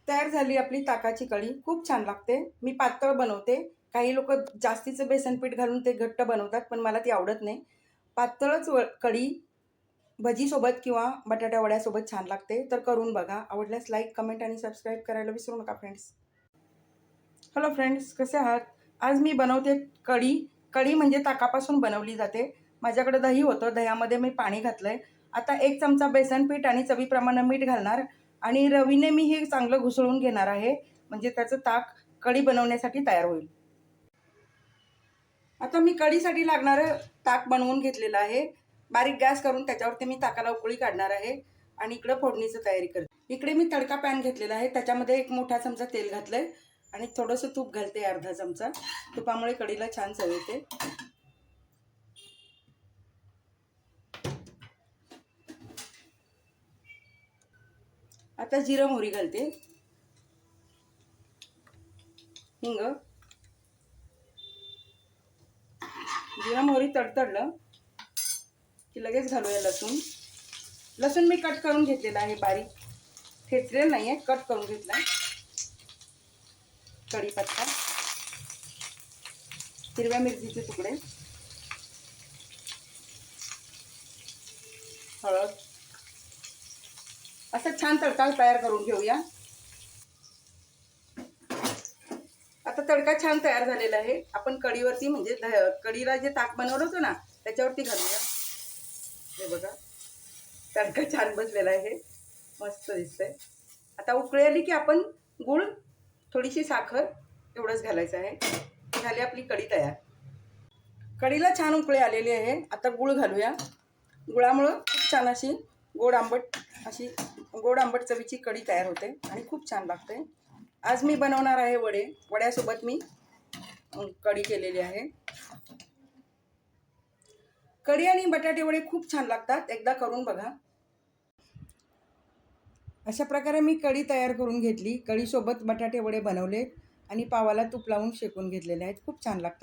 तयार झाली आपली ताकाची कढी. खूप छान लागते. मी पातळ बनवते. काही लोक जास्तीचं बेसन पीठ घालून ते घट्ट बनवतात, पण मला ती आवडत नाही. पातळच कढी भजीसोबत किंवा बटाट्या वड्यासोबत छान लागते. तर करून बघा. आवडल्यास लाईक, कमेंट आणि सबस्क्राईब करायला विसरू नका फ्रेंड्स. हॅलो फ्रेंड्स, कसे आहात? आज मी बनवते कढी. कढी म्हणजे ताकापासून बनवली जाते. माझ्याकडे दही होतं. दह्यामध्ये मी पाणी घातलं आहे. आता 1 चमचा बेसन पीठ आणि चवीप्रमाणे मीठ घालणार आणि रवीने मी हे चांगलं घुसळून घेणार आहे. म्हणजे त्याचं ताक कढी बनवण्यासाठी तयार होईल. आता मी कढीसाठी लागणारं ताक बनवून घेतलेलं आहे. बारीक गॅस करून त्याच्यावरती मी ताकाला उकळी काढणार आहे आणि इकडं फोडणीची तयारी करते. इकडे मी तडका पॅन घेतलेला आहे. त्याच्यामध्ये 1 मोठा चमचा तेल घातलंय आणि थोडंसं तूप घालते, अर्धा चमचा. तुपामुळे कढीला छान चव येते. आता जिरं मोहरी घालते, हिंग. जिरं मोहरी तडतडलं की लगेच घालूया लसूण. लसूण मी कट करून घेतलेला आहे, बारीक ठेचलेलं नाही आहे, कट करून घेतला. कढीपत्ता, हिरव्या मिरचीचे तुकडे, हळद. असं छान तडका तयार करून घेऊया. आता तडका छान तयार झालेला आहे. आपण कढीवरती म्हणजे कढीला जे ताक बनवलं होतं ना त्याच्यावरती घालूया. हे बघा, तडका छान बसलेला आहे, मस्त दिसतंय. आता उकळी आली की आपण गूळ, थोडीशी साखर एवढंच घालायचं आहे. झाली आपली कढी तयार. कढीला छान उकळी आलेली आहे. आता गूळ घालूया. गुळामुळं खूप छान अशी गोड आंबट चवीची कढी तयार होते आणि खूप छान लागते. आज मी बनवणार आहे वडे. वड्यासोबत मी कढी केलेली आहे. कढी आणि बटाटे वडे खूप छान लागतात. एकदा करून बघा. अशा प्रकारे मी कढी तयार करून घेतली. कढीसोबत बटाटे वडे बनवले आणि पावाला तूप लावून शेकून घेतलेले आहेत. खूप छान लागतात.